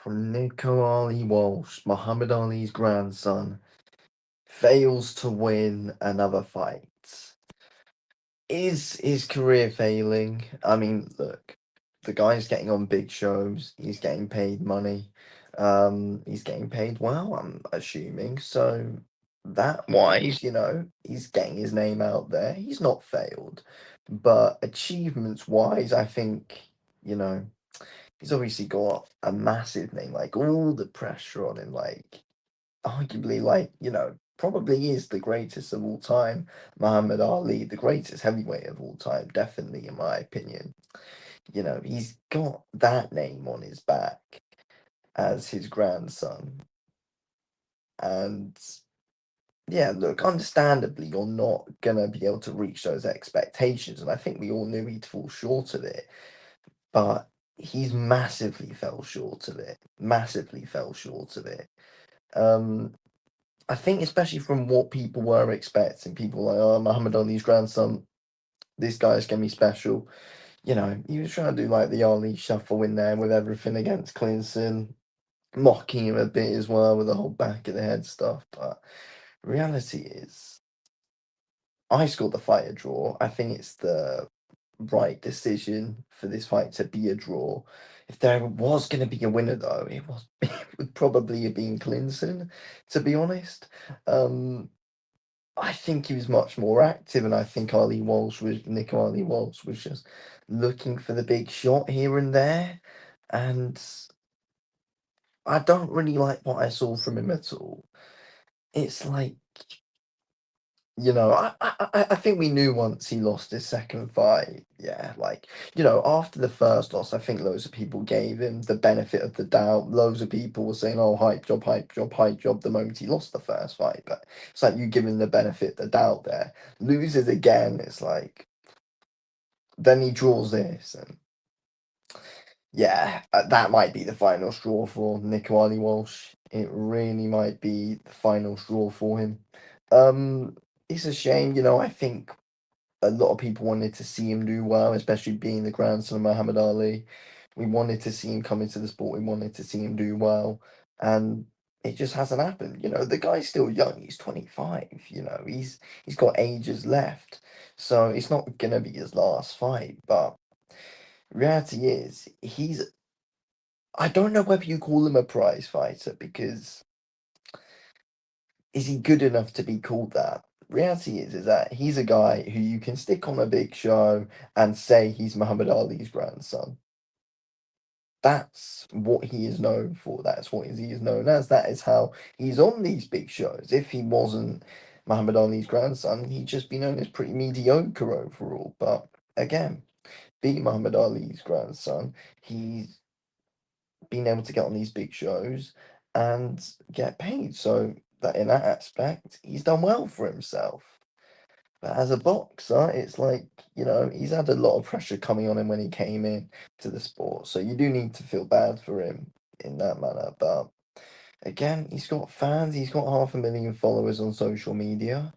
Nico Ali Walsh, Muhammad Ali's grandson, fails to win another fight. Is his career failing? I mean, look, the guy's getting on big shows, he's getting paid money, he's getting paid well, I'm assuming. So that wise, he's getting his name out there. He's not failed. But achievements wise, I think, you know, he's obviously got a massive name, like all the pressure on him, like arguably, like, probably is the greatest of all time. Muhammad Ali, the greatest heavyweight of all time, definitely, in my opinion. He's got that name on his back as his grandson. And yeah, look, understandably, you're not gonna be able to reach those expectations. And I think we all knew he'd fall short of it. But he's massively fell short of it. Massively fell short of it. Um, I think especially from what people were expecting, people were like, oh, Muhammad Ali's grandson, this guy's gonna be special. He was trying to do like the Ali shuffle in there with everything against Clinton, mocking him a bit as well with the whole back of the head stuff. But reality is, I scored the fight a draw. I think it's the right decision for this fight to be a draw. If there was going to be a winner, though, it would probably have been Clinton, to be honest. Um, I think he was much more active, and I think Nico Ali Walsh was just looking for the big shot here and there, and I don't really like what I saw from him at all. It's like, I think we knew once he lost his second fight. Yeah, like, after the first loss, I think loads of people gave him the benefit of the doubt. Loads of people were saying, oh, hype job, hype job, hype job, the moment he lost the first fight. But it's like you give him the benefit of the doubt there. Loses again, it's like, then he draws this. And yeah, that might be the final straw for Nico Ali Walsh. It really might be the final straw for him. It's a shame, I think a lot of people wanted to see him do well, especially being the grandson of Muhammad Ali. We wanted to see him come into the sport. We wanted to see him do well, and it just hasn't happened. The guy's still young. He's 25. He's got ages left, so it's not gonna be his last fight. But reality is, he's. I don't know whether you call him a prize fighter because is he good enough to be called that? Reality is that he's a guy who you can stick on a big show and say he's Muhammad Ali's grandson. That's what he is known for. That's what he is known as. That is how he's on these big shows. If he wasn't Muhammad Ali's grandson, he'd just be known as pretty mediocre overall. But again, being Muhammad Ali's grandson, he's been able to get on these big shows and get paid. So that in that aspect, he's done well for himself. But as a boxer, it's like, he's had a lot of pressure coming on him when he came in to the sport. So you do need to feel bad for him in that manner. But again, he's got fans, he's got 500,000 followers on social media.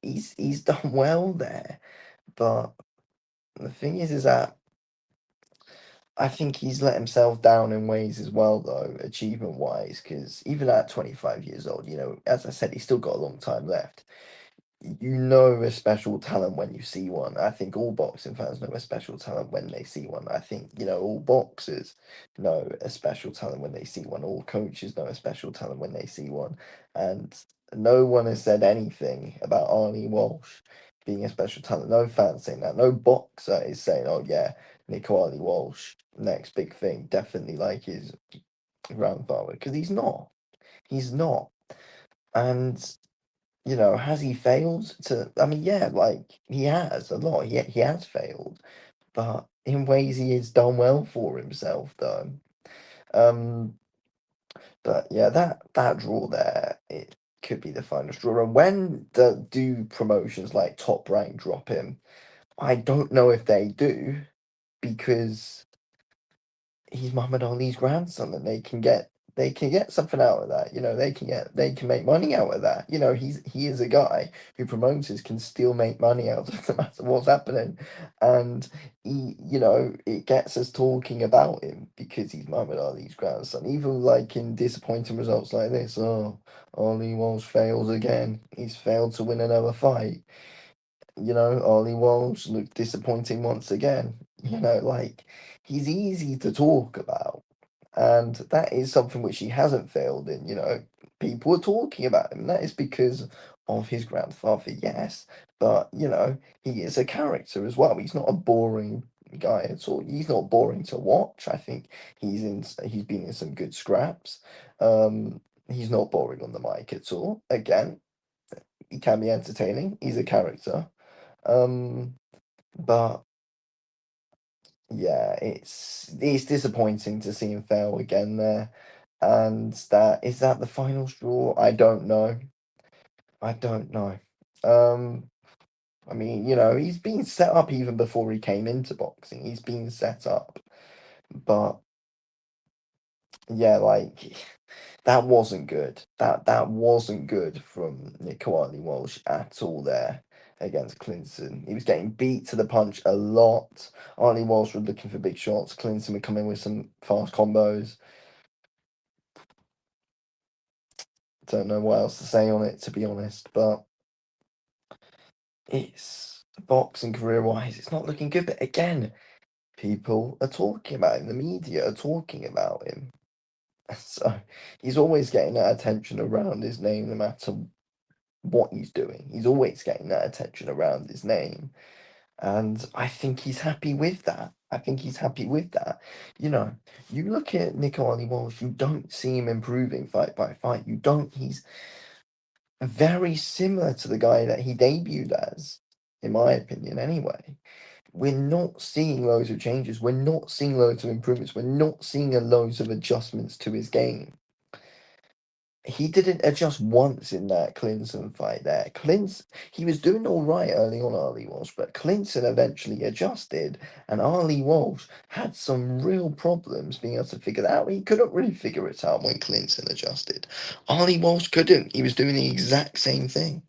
He's done well there. But the thing is that I think he's let himself down in ways as well, though, achievement wise, because even at 25 years old, as I said, he's still got a long time left. You know a special talent when you see one. I think all boxing fans know a special talent when they see one. I think, all boxers know a special talent when they see one. All coaches know a special talent when they see one. And no one has said anything about Arnie Walsh being a special talent. No fans saying that. No boxer is saying, oh, yeah, Nico Ali Walsh, next big thing, definitely like his grandfather. Because he's not. He's not. And has he failed to? I mean, yeah, like he has a lot. He has failed, but in ways he has done well for himself, though. Um, but yeah, that draw there, it could be the final straw. And when do promotions like Top Rank drop him? I don't know if they do because he's Muhammad Ali's grandson, and they can get they can get something out of that. They can make money out of that. He is a guy who promoters can still make money out of no matter what's happening, and it gets us talking about him because he's Muhammad Ali's grandson. Even like in disappointing results like this, oh, Ali Walsh fails again. He's failed to win another fight. Ollie Walsh looked disappointing once again. Like he's easy to talk about, and that is something which he hasn't failed in. People are talking about him. That is because of his grandfather, yes, but he is a character as well. He's not a boring guy at all. He's not boring to watch. I think he's been in some good scraps. He's not boring on the mic at all. Again, he can be entertaining. He's a character. Um, but yeah, it's disappointing to see him fail again there. And that is that the final straw? I don't know. I don't know. Um, I mean, he's been set up even before he came into boxing. He's been set up. But yeah, like that wasn't good. That wasn't good from Nico Walsh at all there against Clinton. He was getting beat to the punch a lot. Arnie Walsh was looking for big shots. Clinton would come in with some fast combos. Don't know what else to say on it, to be honest, but it's boxing career wise, it's not looking good. But again, people are talking about him. The media are talking about him. So he's always getting that attention around his name, no matter what he's doing. He's always getting that attention around his name. And I think he's happy with that. I think he's happy with that. You look at Nico Ali Walsh, you don't see him improving fight by fight. You don't. He's very similar to the guy that he debuted as, in my opinion, anyway. We're not seeing loads of changes. We're not seeing loads of improvements. We're not seeing a loads of adjustments to his game. He didn't adjust once in that Clinton fight there. He was doing all right early on, Ali Walsh, but Clinton eventually adjusted, and Ali Walsh had some real problems being able to figure that out. He couldn't really figure it out when Clinton adjusted. Ali Walsh couldn't. He was doing the exact same thing.